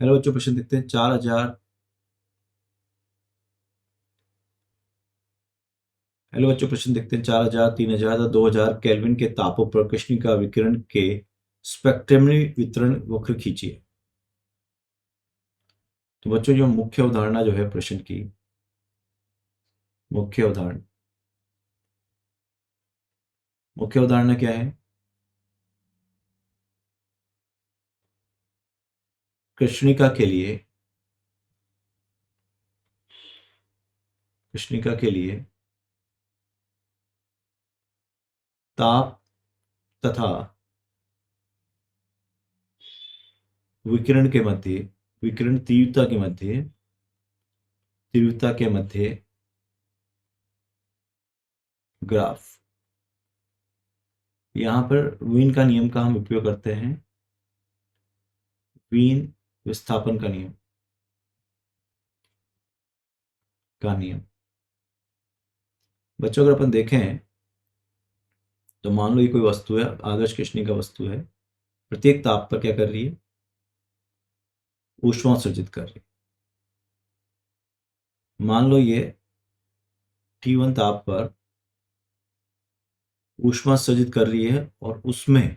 Hello बच्चों, प्रश्न देखते हैं। 4000। हेलो बच्चों, प्रश्न देखते हैं। 4000, 3000 या 2000 केल्विन के तापों पर कृष्णिका विकिरण के स्पेक्ट्रमी वितरण वक्र खींचिए। तो बच्चों, जो मुख्य अवधारणा जो है प्रश्न की, मुख्य अवधारणा क्या है? कृष्णिका के लिए कृष्णिका के लिए ताप तथा विकिरण के मध्य विकिरण तीव्रता के मध्य ग्राफ। यहाँ पर वीन का नियम का हम उपयोग करते हैं। वीन विस्थापन का नियम। बच्चों, अगर अपन देखें तो मान लो ये कोई वस्तु है, आदर्श कृष्णिका वस्तु है। प्रत्येक ताप पर क्या कर रही है? ऊष्मा उत्सर्जित कर रही है। मान लो ये T1 ताप पर ऊष्मा उत्सर्जित कर रही है और उसमें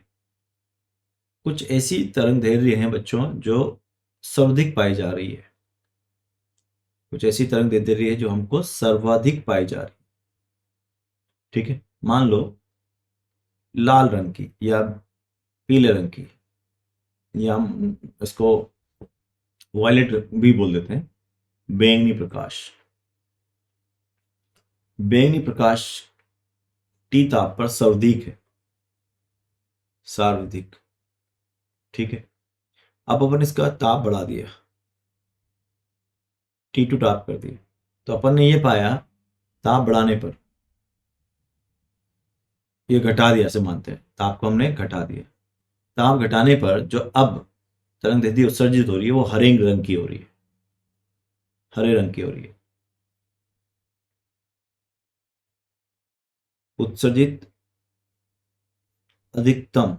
कुछ ऐसी तरंग दैर्ध्य हैं बच्चों जो सर्वाधिक पाई जा रही है। कुछ ऐसी तरंग दैर्ध्य है जो हमको सर्वाधिक पाई जा रही है। ठीक है, मान लो लाल रंग की या पीले रंग की, या हम इसको वायलेट भी बोल देते हैं, बैंगनी प्रकाश। बैंगनी प्रकाश टी ताप पर सर्वाधिक। ठीक है, अब अपन इसका ताप बढ़ा दिया, T2 ताप कर दिया, तो अपन ने ये पाया ताप बढ़ाने पर, ये घटा दिया, ऐसे मानते हैं ताप को हमने घटा दिया। ताप घटाने पर जो अब तरंग दैर्ध्य उत्सर्जित हो रही है वो हरे रंग की हो रही है। हरे रंग की हो रही है। उत्सर्जित अधिकतम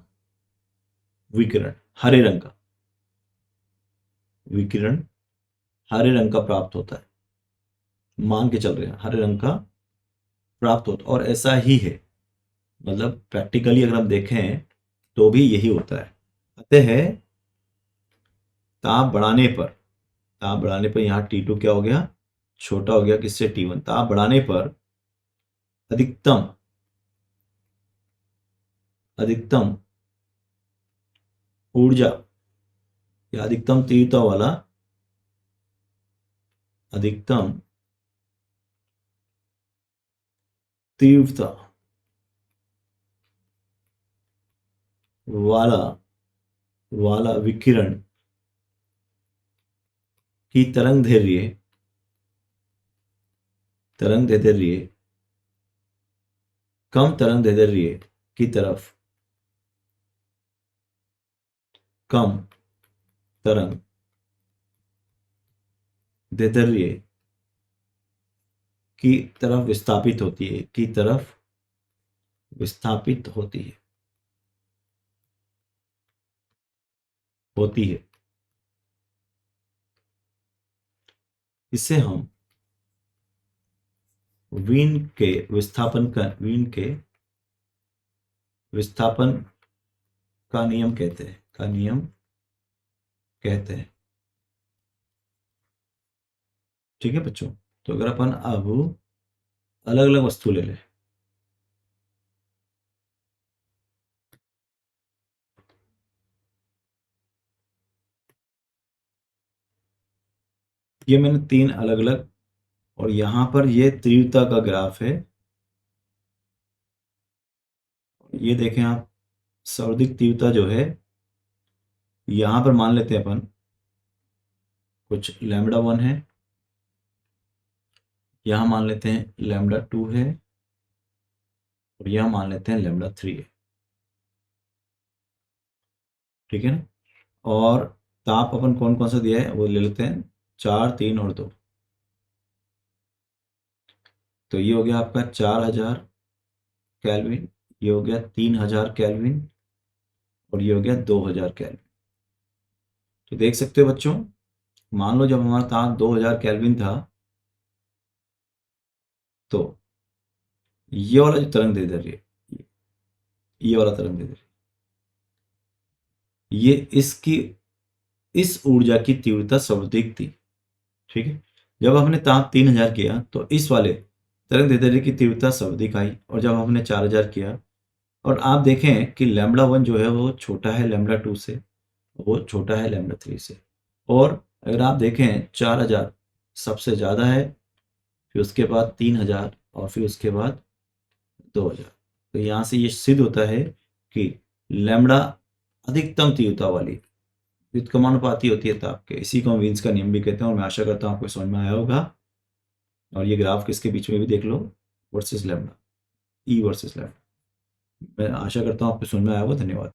विकिरण हरे रंग का विकिरण हरे रंग का प्राप्त होता है। मान के चल रहे हैं हरे रंग का प्राप्त होता, और ऐसा ही है। मतलब प्रैक्टिकली अगर हम देखें तो भी यही होता है। अतः ताप बढ़ाने पर यहाँ T2 क्या हो गया? छोटा हो गया किससे? T1। ताप बढ़ाने पर अधिकतम अधिकतम ऊर्जा या अधिकतम तीव्रता वाला वाला विकिरण की तरंग दैर्ध्य कम तरंग दैर्ध्य की तरफ कम तरंग दैर्ध्य की तरफ विस्थापित होती है। इससे हम वीन के विस्थापन का नियम कहते हैं। ठीक है बच्चों, तो अगर अपन अब अलग अलग वस्तु ले लें, ये मैंने 3 अलग अलग, और यहां पर ये तीव्रता का ग्राफ है। ये देखें आप, सर्वाधिक तीव्रता जो है यहां पर मान लेते हैं अपन कुछ λ1 है, यहां मान लेते हैं λ2 है, और यहां मान लेते हैं λ3 है। ठीक है ना? और ताप अपन कौन कौन सा दिया है वो ले लेते हैं, 4, 3 और 2। तो ये हो गया आपका 4000 केल्विन, ये हो गया 3000 केल्विन, और ये हो गया 2000 केल्विन। तो देख सकते हो बच्चों, मान लो जब हमारा ताप 2000 केल्विन था, तो ये वाला जो तरंग दे रही है, ये वाला तरंग दे रही है, ये इसकी इस ऊर्जा की तीव्रता सर्वाधिक थी। ठीक है, जब हमने ताप 3000 किया तो इस वाले तरंग दैर्ध्य की तीव्रता सर्वाधिक आई, और जब हमने 4000 किया, और आप देखें कि लैम्ब्डा 1 जो है वो छोटा है लैम्ब्डा 2 से, वो छोटा है लैम्ब्डा 3 से। और अगर आप देखें 4000 सबसे ज़्यादा है, फिर उसके बाद 3000 और फिर उसके बाद 2000। तो यहाँ से ये सिद्ध होता है कि लैम्ब्डा अधिकतम तीव्रता वाली व्युत्क्रमानुपाती होती है ताप के। इसी को हम वीन्स का नियम भी कहते हैं, और मैं आशा करता हूँ आपको समझ में आया होगा। और ये ग्राफ किसके बीच में भी देख लो, वर्सेस लैम्ब्डा, ई वर्सेस लैम्ब्डा। मैं आशा करता हूँ आपको समझ में आया होगा। धन्यवाद।